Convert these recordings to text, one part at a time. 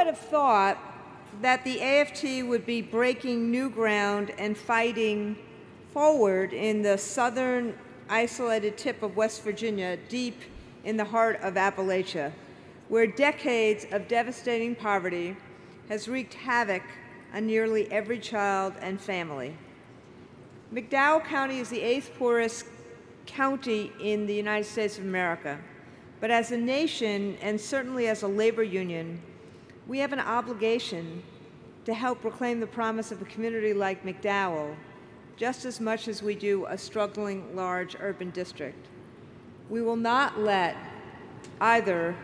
would have thought that the AFT would be breaking new ground and fighting forward in the southern isolated tip of West Virginia, deep in the heart of Appalachia, where decades of devastating poverty has wreaked havoc on nearly every child and family. McDowell County is the 8th poorest county in the United States of America, but as a nation, and certainly as a labor union, we have an obligation to help reclaim the promise of a community like McDowell just as much as we do a struggling large urban district. We will not let either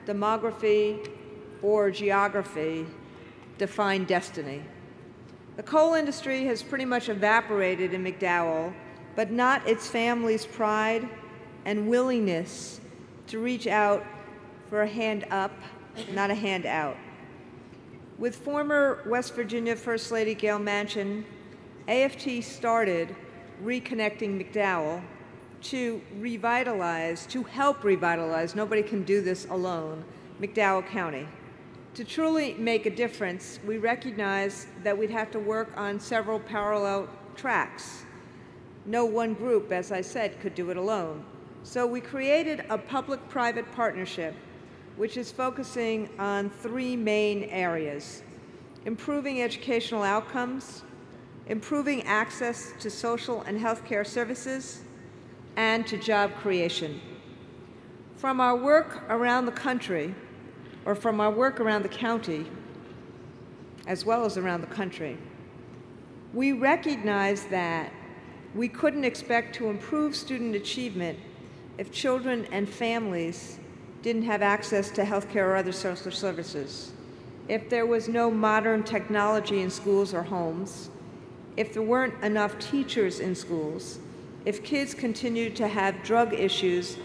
demography or geography define destiny. The coal industry has pretty much evaporated in McDowell, but not its family's pride and willingness to reach out for a hand up, not a hand out. With former West Virginia First Lady Gail Manchin, AFT started Reconnecting McDowell to revitalize, to help revitalize, nobody can do this alone, McDowell County. To truly make a difference, we recognized that we'd have to work on several parallel tracks. No one group, as I said, could do it alone. So we created a public-private partnership which is focusing on 3 main areas: improving educational outcomes, improving access to social and healthcare services, and to job creation. From our work around the country, or from our work around the county, as well as around the country, we recognize that we couldn't expect to improve student achievement if children and families didn't have access to healthcare or other social services, if there was no modern technology in schools or homes, if there weren't enough teachers in schools, if kids continued to have drug issues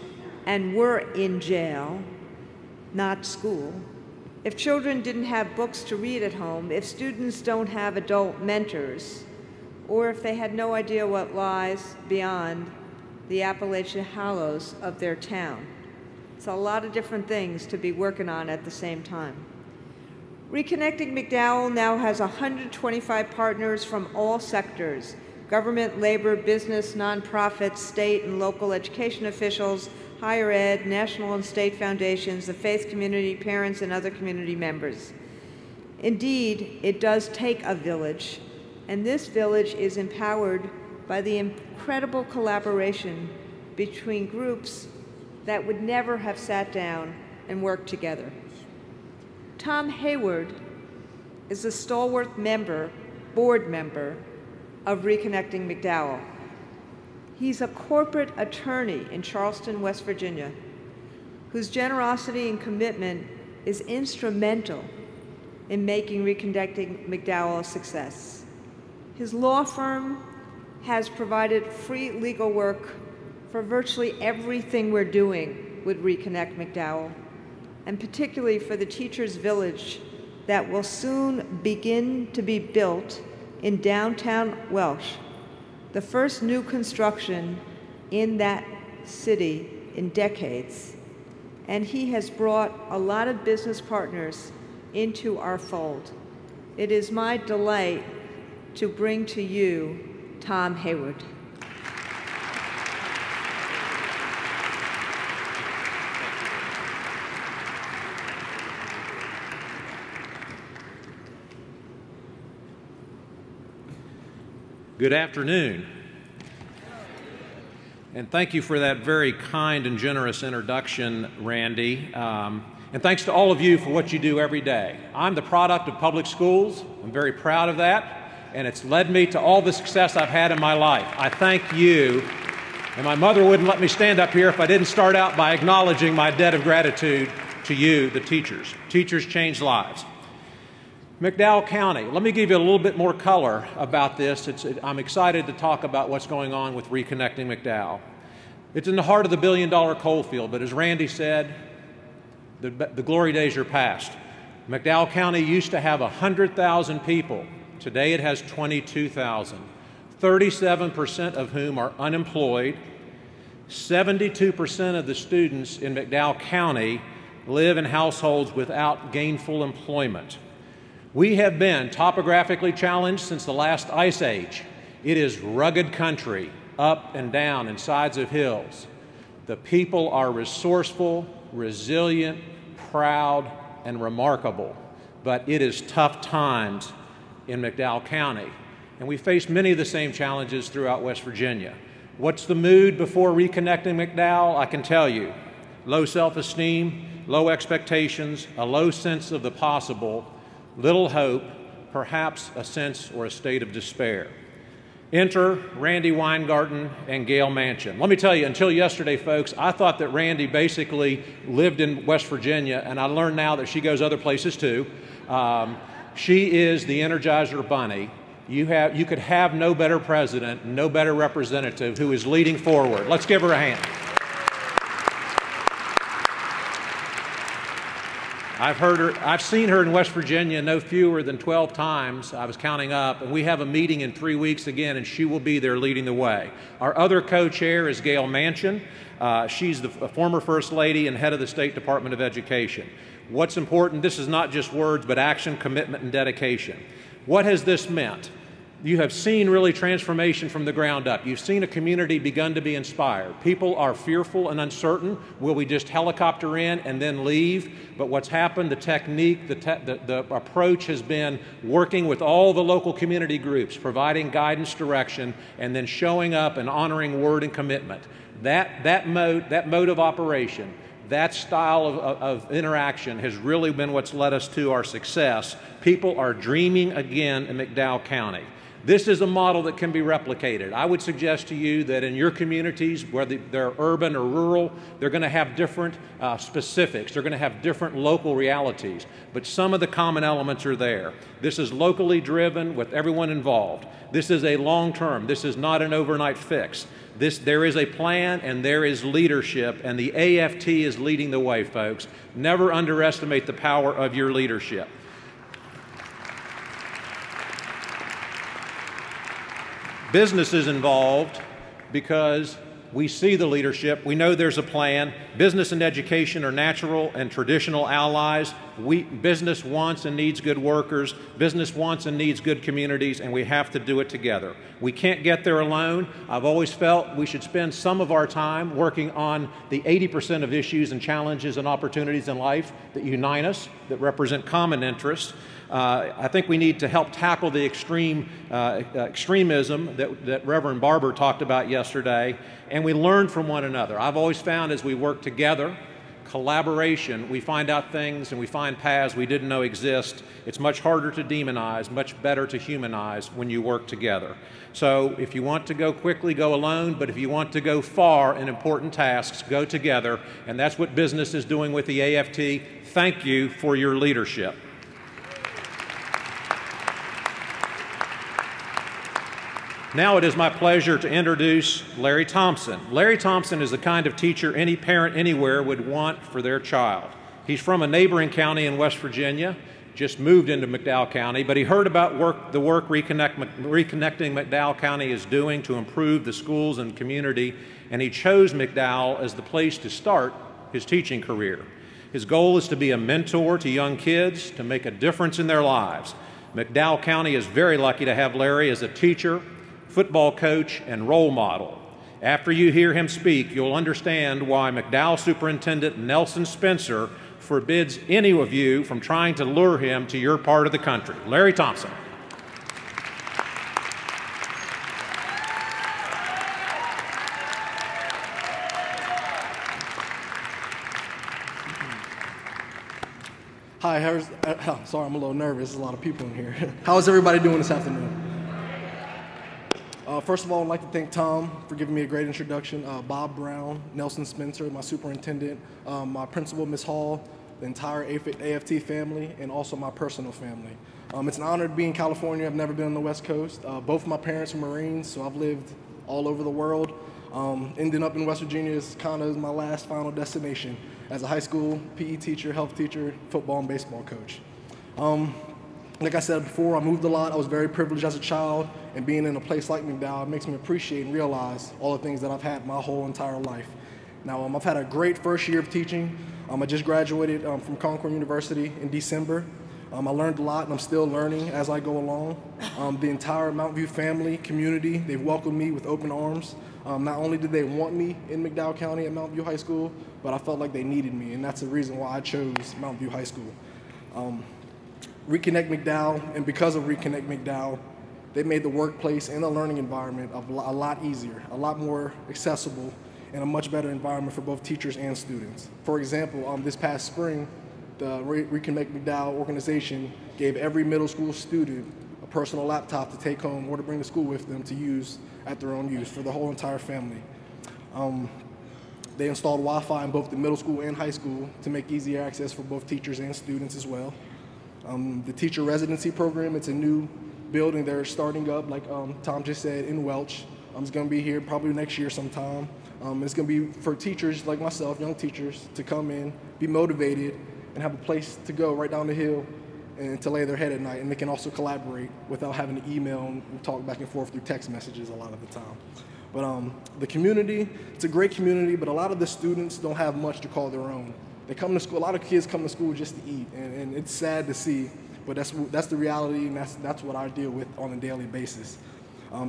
and were in jail, not school, if children didn't have books to read at home, if students don't have adult mentors, or if they had no idea what lies beyond the Appalachian hollows of their town. It's a lot of different things to be working on at the same time. Reconnecting McDowell now has 125 partners from all sectors: government, labor, business, nonprofits, state and local education officials, higher ed, national and state foundations, the faith community, parents, and other community members. Indeed, it does take a village, and this village is empowered by the incredible collaboration between groups that would never have sat down and worked together. Tom Hayward is a stalwart member, board member, of Reconnecting McDowell. He's a corporate attorney in Charleston, West Virginia, whose generosity and commitment is instrumental in making Reconnecting McDowell a success. His law firm has provided free legal work for virtually everything we're doing with Reconnect McDowell, and particularly for the Teachers Village that will soon begin to be built in downtown Welsh, the first new construction in that city in decades. And he has brought a lot of business partners into our fold. It is my delight to bring to you Tom Hayward. Good afternoon, and thank you for that very kind and generous introduction, Randy. And thanks to all of you for what you do every day. I'm the product of public schools. I'm very proud of that, and it's led me to all the success I've had in my life. I thank you, and my mother wouldn't let me stand up here if I didn't start out by acknowledging my debt of gratitude to you, the teachers. Teachers change lives. McDowell County, let me give you a little bit more color about this. I'm excited to talk about what's going on with Reconnecting McDowell. It's in the heart of the billion-dollar coal field, but as Randy said, the glory days are past. McDowell County used to have 100,000 people. Today it has 22,000, 37% of whom are unemployed. 72% of the students in McDowell County live in households without gainful employment. We have been topographically challenged since the last ice age. It is rugged country, up and down and sides of hills. The people are resourceful, resilient, proud, and remarkable. But it is tough times in McDowell County. And we face many of the same challenges throughout West Virginia. What's the mood before Reconnecting McDowell? I can tell you. Low self-esteem, low expectations, a low sense of the possible, little hope, perhaps a sense or a state of despair. Enter Randy Weingarten and Gail Manchin. Let me tell you, until yesterday, folks, I thought that Randy basically lived in West Virginia, and I learned now that she goes other places too. She is the Energizer Bunny. You could have no better president, no better representative who is leading forward. Let's give her a hand. I've seen her in West Virginia no fewer than 12 times. I was counting up, and we have a meeting in 3 weeks again, and she will be there leading the way. Our other co-chair is Gail Manchin. She's the former First Lady and head of the State Department of Education. What's important, this is not just words, but action, commitment, and dedication. What has this meant? You have seen really transformation from the ground up. You've seen a community begun to be inspired. People are fearful and uncertain. Will we just helicopter in and then leave? But what's happened, the technique, the approach has been working with all the local community groups, providing guidance, direction, and then showing up and honoring word and commitment. That mode of operation, that style of interaction has really been what's led us to our success. People are dreaming again in McDowell County. This is a model that can be replicated. I would suggest to you that in your communities, whether they're urban or rural, they're going to have different specifics. They're going to have different local realities, but some of the common elements are there. This is locally driven with everyone involved. This is a long term. This is not an overnight fix. There is a plan and there is leadership, and the AFT is leading the way, folks. Never underestimate the power of your leadership. Business is involved because we see the leadership. We know there's a plan. Business and education are natural and traditional allies. Business wants and needs good workers. Business wants and needs good communities, and we have to do it together. We can't get there alone. I've always felt we should spend some of our time working on the 80% of issues and challenges and opportunities in life that unite us, that represent common interests. I think we need to help tackle the extremism that Reverend Barber talked about yesterday, and we learn from one another. I've always found as we work together, collaboration, we find out things and we find paths we didn't know exist. It's much harder to demonize, much better to humanize when you work together. So if you want to go quickly, go alone, but if you want to go far in important tasks, go together, and that's what business is doing with the AFT. Thank you for your leadership. Now it is my pleasure to introduce Larry Thompson. Larry Thompson is the kind of teacher any parent anywhere would want for their child. He's from a neighboring county in West Virginia, just moved into McDowell County, but he heard about the work Reconnecting McDowell County is doing to improve the schools and community, and he chose McDowell as the place to start his teaching career. His goal is to be a mentor to young kids, to make a difference in their lives. McDowell County is very lucky to have Larry as a teacher, football coach, and role model. After you hear him speak, you'll understand why McDowell Superintendent Nelson Spencer forbids any of you from trying to lure him to your part of the country. Larry Thompson. Hi, sorry, I'm a little nervous. There's a lot of people in here. How's everybody doing this afternoon? First of all, I'd like to thank Tom for giving me a great introduction, Bob Brown, Nelson Spencer, my superintendent, my principal, Ms. Hall, the entire AFT family, and also my personal family. It's an honor to be in California. I've never been on the West Coast. Both of my parents are Marines, so I've lived all over the world. Ending up in West Virginia is kind of my last final destination as a high school PE teacher, health teacher, football and baseball coach. Like I said before, I moved a lot. I was very privileged as a child, and being in a place like McDowell makes me appreciate and realize all the things that I've had my whole entire life. Now, I've had a great first year of teaching. I just graduated from Concord University in December. I learned a lot, and I'm still learning as I go along. The entire Mountain View family, community, they've welcomed me with open arms. Not only did they want me in McDowell County at Mountain View High School, but I felt like they needed me, and that's the reason why I chose Mountain View High School. Reconnect McDowell, and because of Reconnect McDowell, they made the workplace and the learning environment a lot easier, a lot more accessible, and a much better environment for both teachers and students. For example, this past spring, the Reconnect McDowell organization gave every middle school student a personal laptop to take home or to bring to school with them to use at their own use for the whole entire family. They installed Wi-Fi in both the middle school and high school to make easier access for both teachers and students as well. The teacher residency program, it's a new building they're starting up, like Tom just said, in Welch. It's going to be here probably next year sometime. It's going to be for teachers like myself, young teachers, to come in, be motivated, and have a place to go right down the hill and to lay their head at night. And they can also collaborate without having to email and talk back and forth through text messages a lot of the time. But the community, it's a great community, but a lot of the students don't have much to call their own. They come to school, a lot of kids come to school just to eat, and it's sad to see, but that's the reality, and that's what I deal with on a daily basis.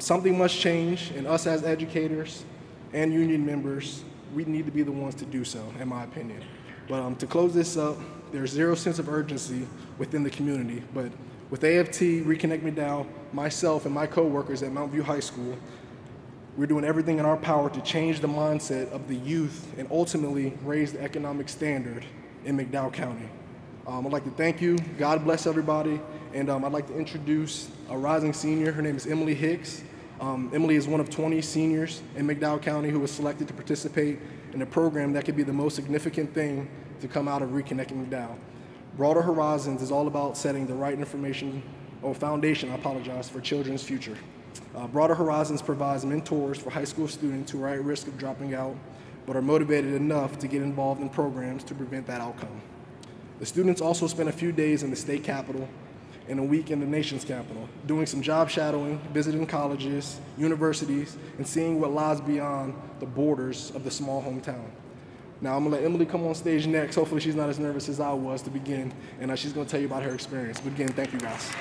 Something must change, and us as educators and union members, we need to be the ones to do so, in my opinion. But to close this up, there's zero sense of urgency within the community, but with AFT, Reconnect McDowell, myself and my coworkers at Mountain View High School, we're doing everything in our power to change the mindset of the youth and ultimately raise the economic standard in McDowell County. I'd like to thank you. God bless everybody. And I'd like to introduce a rising senior. Her name is Emily Hicks. Emily is one of 20 seniors in McDowell County who was selected to participate in a program that could be the most significant thing to come out of Reconnecting McDowell. Broader Horizons is all about setting the right foundation for children's future. Broader Horizons provides mentors for high school students who are at risk of dropping out, but are motivated enough to get involved in programs to prevent that outcome. The students also spend a few days in the state capitol and a week in the nation's capital, doing some job shadowing, visiting colleges, universities, and seeing what lies beyond the borders of the small hometown. Now I'm gonna let Emily come on stage next. Hopefully she's not as nervous as I was to begin, and she's gonna tell you about her experience. But again, thank you guys.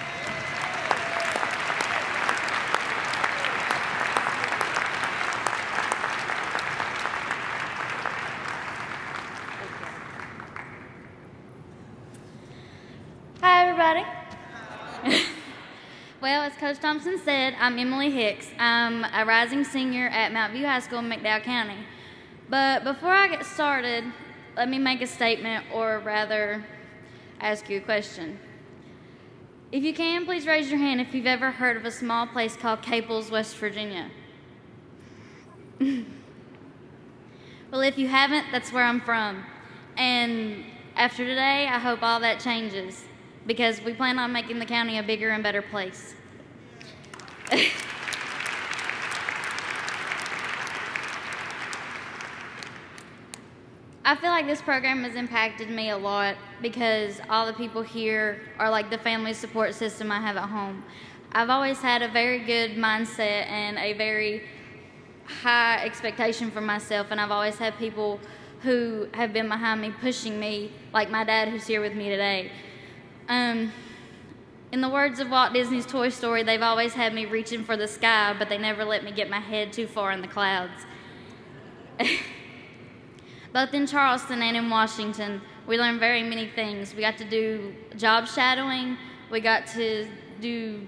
Hi, everybody. Well, as Coach Thompson said, I'm Emily Hicks. I'm a rising senior at Mountain View High School in McDowell County. But before I get started, let me make a statement, or rather, ask you a question. If you can, please raise your hand if you've ever heard of a small place called Caples, West Virginia. Well, if you haven't, that's where I'm from. And after today, I hope all that changes, because we plan on making the county a bigger and better place. I feel like this program has impacted me a lot because all the people here are like the family support system I have at home. I've always had a very good mindset and a very high expectation for myself, and I've always had people who have been behind me, pushing me, like my dad who's here with me today. In the words of Walt Disney's Toy Story, they've always had me reaching for the sky, but they never let me get my head too far in the clouds. Both in Charleston and in Washington, we learned very many things. We got to do job shadowing, we got to do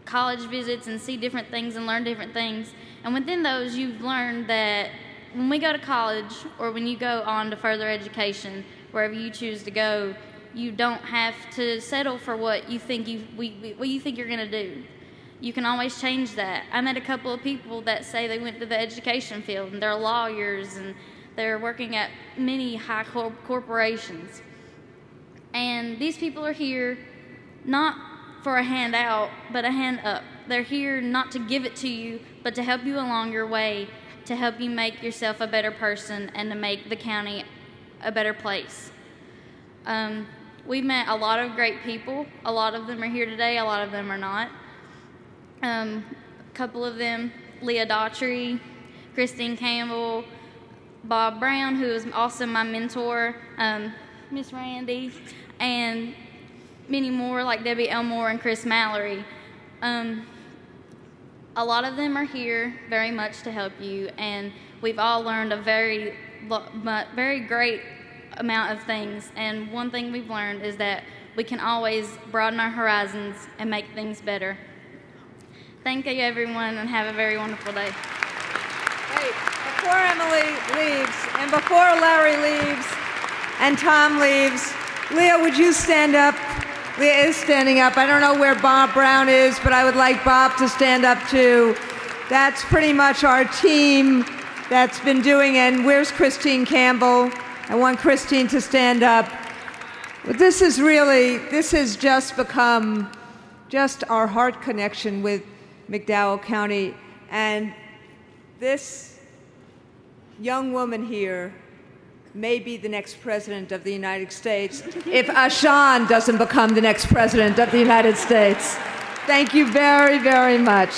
college visits and see different things and learn different things. And within those, you've learned that when we go to college or when you go on to further education, wherever you choose to go, you don't have to settle for what you think you're going to do. You can always change that. I met a couple of people that say they went to the education field and they're lawyers and they're working at many high corporations. And these people are here not for a handout, but a hand up. They're here not to give it to you, but to help you along your way, to help you make yourself a better person and to make the county a better place. We've met a lot of great people. A lot of them are here today, a lot of them are not. A couple of them, Leah Daughtry, Christine Campbell, Bob Brown, who is also my mentor, Miss Randy, and many more like Debbie Elmore and Chris Mallory. A lot of them are here very much to help you, and we've all learned a very great amount of things. And one thing we've learned is that we can always broaden our horizons and make things better. Thank you, everyone, and have a very wonderful day. Great. Before Emily leaves, and before Larry leaves, and Tom leaves, Leah, would you stand up? Leah is standing up. I don't know where Bob Brown is, but I would like Bob to stand up too. That's pretty much our team that's been doing, and where's Christine Campbell? I want Christine to stand up. But this has just become just our heart connection with McDowell County. And this young woman here may be the next president of the United States if Ashan doesn't become the next president of the United States. Thank you very, very much.